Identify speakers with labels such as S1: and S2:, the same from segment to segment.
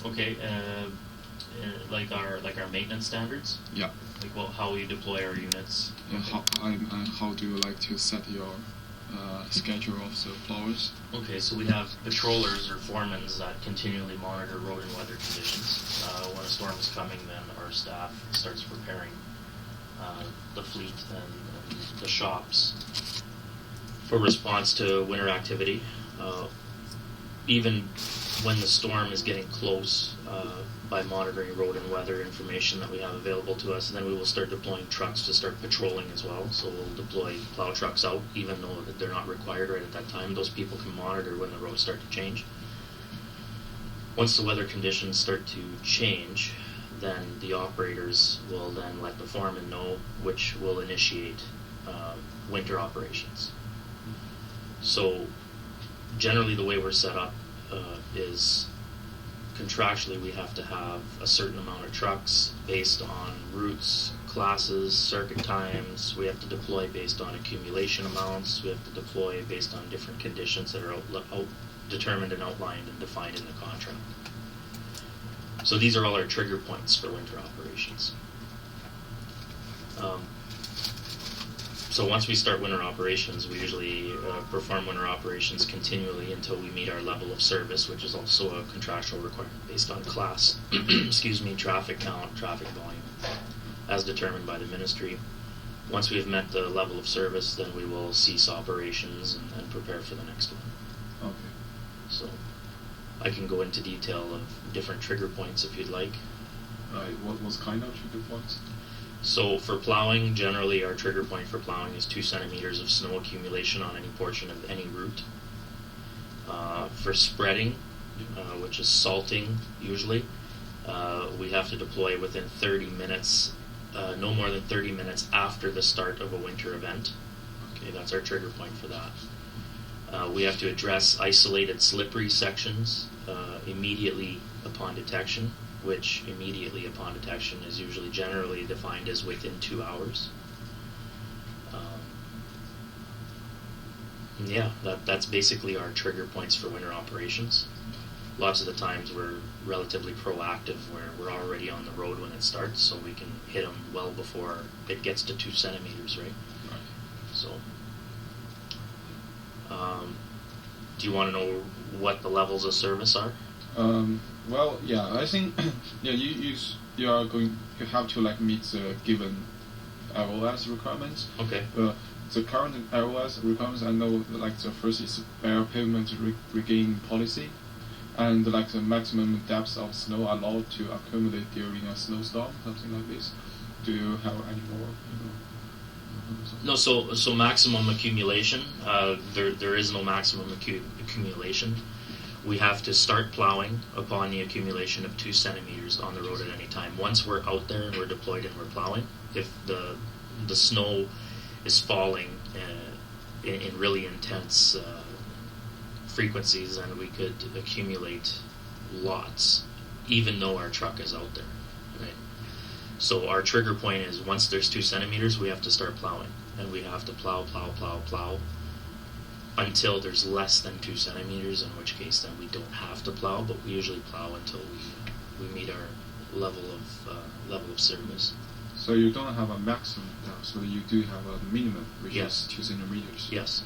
S1: Okay, like our maintenance standards.
S2: Yeah.
S1: Like how we deploy our units.
S2: Yeah. How do you like to set your schedule of the plowers?
S1: Okay, so we have patrollers or foremen that continually monitor road and weather conditions. When a storm is coming, then our staff starts preparing the fleet and the shops for response to winter activity. Even when the storm is getting close, by monitoring road and weather information that we have available to us, then we will start deploying trucks to start patrolling as well. So we'll deploy plow trucks out, even though they're not required right at that time. Those people can monitor when the roads start to change. Once the weather conditions start to change, then the operators will then let the foreman know, which will initiate winter operations. So generally the way we're set up is contractually we have to have a certain amount of trucks based on routes, classes, circuit times. We have to deploy based on accumulation amounts. We have to deploy based on different conditions that are determined and outlined and defined in the contract. So these are all our trigger points for winter operations. So once we start winter operations, we usually perform winter operations continually until we meet our level of service, which is also a contractual requirement based on class, traffic count, traffic volume, as determined by the ministry. Once we have met the level of service, then we will cease operations and prepare for the next one.
S2: Okay.
S1: So I can go into detail of different trigger points if you'd like.
S2: Right. What kind of trigger points?
S1: So for plowing, generally our trigger point for plowing is 2 centimeters of snow accumulation on any portion of any route. For spreading, which is salting usually, we have to deploy within 30 minutes, no more than 30 minutes after the start of a winter event. Okay, that's our trigger point for that. We have to address isolated slippery sections immediately upon detection, which immediately upon detection is usually generally defined as within 2 hours. That's basically our trigger points for winter operations. Lots of the times we're relatively proactive where we're already on the road when it starts, so we can hit them well before it gets to 2 centimeters, right? So, do you want to know what the levels of service are?
S2: Well, yeah, I think you have to meet the given ROS requirements.
S1: Okay.
S2: The current ROS requirements, I know the first is bare pavement regain policy, and the maximum depth of snow allowed to accumulate during a snowstorm, something like this. Do you have any more?
S1: No, so maximum accumulation. There is no maximum accumulation. We have to start plowing upon the accumulation of 2 centimeters on the road at any time. Once we're out there and we're deployed and we're plowing, if the snow is falling in really intense frequencies, then we could accumulate lots, even though our truck is out there. Right? So our trigger point is once there's 2 centimeters, we have to start plowing, and we have to plow until there's less than 2 centimeters, in which case then we don't have to plow, but we usually plow until we meet our level of service.
S2: So you don't have a maximum now, so you do have a minimum, which
S1: yes.
S2: is 2 centimeters.
S1: Yes.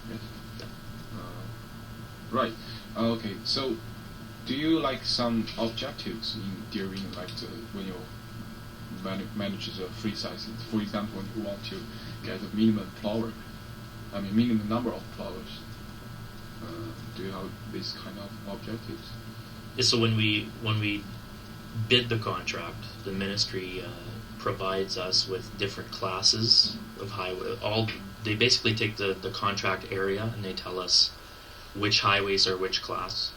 S2: Yes. Right. Okay. So, do you some objectives during when you manage the free sizing? For example, when you want to get a minimum number of plowers. Do you have these kind of objectives?
S1: Yeah, so when we bid the contract, the ministry provides us with different classes of highway. They basically take the contract area and they tell us which highways are which class.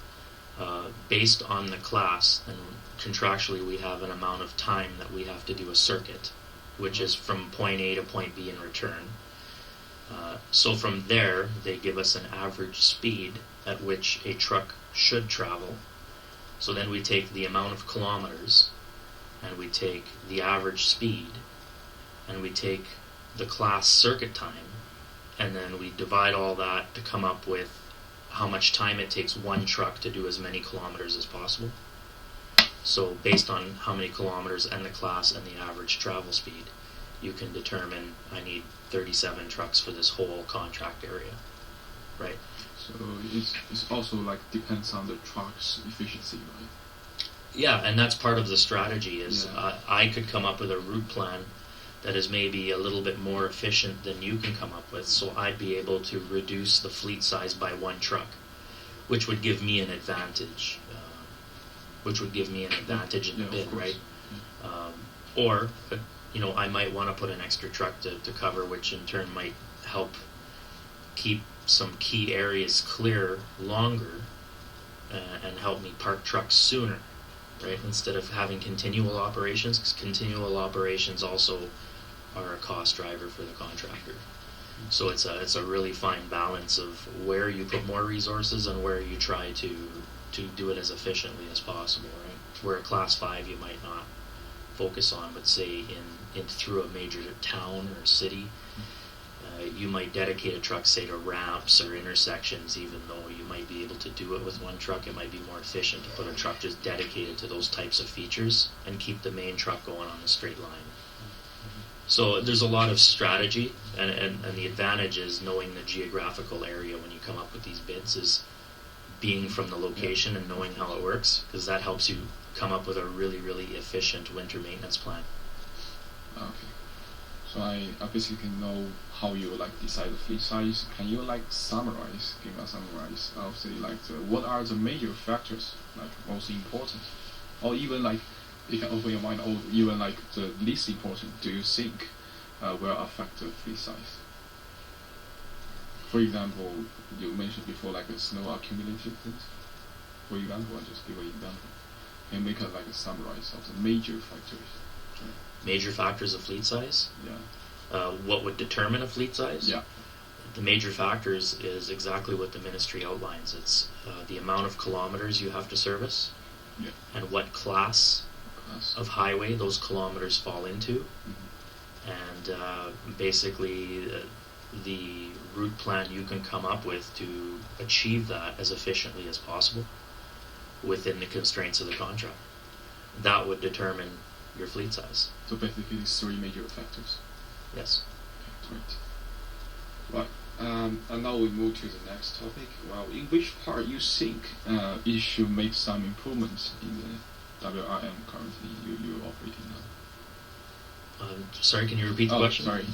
S1: Based on the class, and contractually we have an amount of time that we have to do a circuit, which is from point A to point B in return. So from there, they give us an average speed at which a truck should travel. So then we take the amount of kilometers, and we take the average speed, and we take the class circuit time, and then we divide all that to come up with how much time it takes one truck to do as many kilometers as possible. So based on how many kilometers and the class and the average travel speed, you can determine I need 37 trucks for this whole contract area, right?
S2: So it's also like depends on the truck's efficiency, right?
S1: Yeah, and that's part of the strategy is
S2: Yeah.
S1: I could come up with a route plan that is maybe a little bit more efficient than you can come up with, so I'd be able to reduce the fleet size by one truck, which would give me an advantage. In the
S2: Of
S1: bid,
S2: course.
S1: right?
S2: Yeah.
S1: Or, I might want to put an extra truck to cover, which in turn might help keep some key areas clear longer and help me park trucks sooner, right? Instead of having continual operations, because continual operations also are a cost driver for the contractor. So it's a really fine balance of where you put more resources and where you try to do it as efficiently as possible, right? Where a class 5 you might not focus on, but say in through a major town or city, you might dedicate a truck, say, to ramps or intersections, even though you might be able to do it with one truck. It might be more efficient to put a truck just dedicated to those types of features and keep the main truck going on the straight line. So there's a lot of strategy, and the advantage is knowing the geographical area when you come up with these bids is being from the location and knowing how it works, because that helps you come up with a really, really efficient winter maintenance plan.
S2: Okay. So I basically know how you like decide the fleet size. Can you give a summarize of say what are the major factors like most important, or even like you can open your mind, or even like the least important do you think will affect the fleet size? For example, you mentioned before like the snow accumulation things. For example, I'll just give an example and make a summarize of the major factors.
S1: Major factors of fleet size?
S2: Yeah.
S1: What would determine a fleet size?
S2: Yeah.
S1: The major factors is exactly what the ministry outlines. It's the amount of kilometers you have to service,
S2: Yeah.
S1: and what class of highway those kilometers fall into, and basically the route plan you can come up with to achieve that as efficiently as possible within the constraints of the contract. That would determine your fleet size.
S2: So basically, it's three major factors.
S1: Yes.
S2: Okay, great. Right. And now we move to the next topic. Well, in which part you think it should make some improvements in the WRM currently you're operating now?
S1: Sorry, can you repeat the question?
S2: Sorry.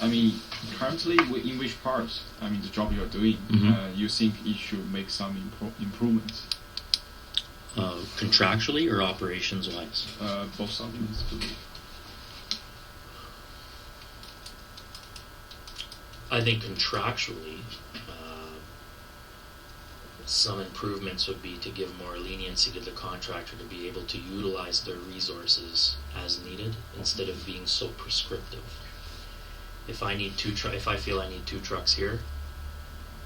S2: I mean, currently, in which parts, the job you're doing, you think it should make some improvements?
S1: Contractually or operations-wise?
S2: Both of them.
S1: I think contractually, some improvements would be to give more leniency to the contractor to be able to utilize their resources as needed instead of being so prescriptive. If I feel I need 2 trucks here,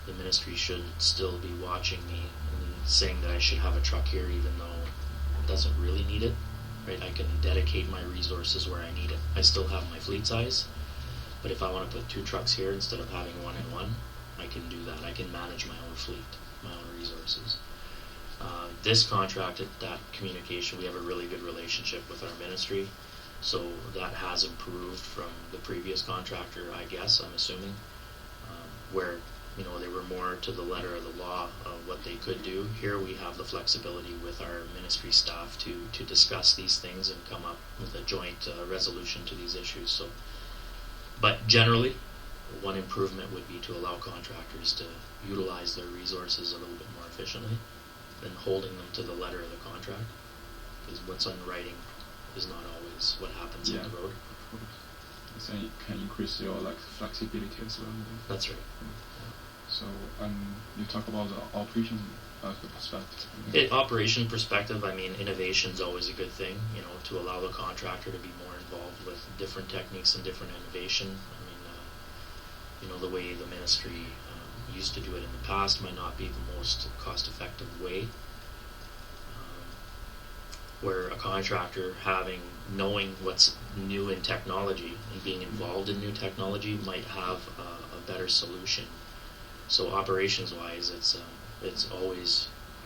S1: the ministry should still be watching me and saying that I should have a truck here even though it doesn't really need it. Right? I can dedicate my resources where I need it. I still have my fleet size, but if I want to put 2 trucks here instead of having 1 and 1, I can do that. I can manage my own fleet, my own resources. This contract, that communication, we have a really good relationship with our ministry, so that has improved from the previous contractor, I guess, I'm assuming, where they were more to the letter of the law of what they could do. Here we have the flexibility with our ministry staff to discuss these things and come up with a joint resolution to these issues. So, but generally, one improvement would be to allow contractors to utilize their resources a little bit more efficiently than holding them to the letter of the contract, because what's on writing is not always what happens on the road.
S2: Of course. So you can increase your flexibility as well.
S1: That's right.
S2: So you talk about the operation perspective.
S1: Operation perspective, innovation is always a good thing. To allow the contractor to be more involved with different techniques and different innovation. The way the ministry used to do it in the past might not be the most cost-effective way. Where a contractor knowing what's new in technology and being involved in new technology might have a better solution. So operations-wise, it's always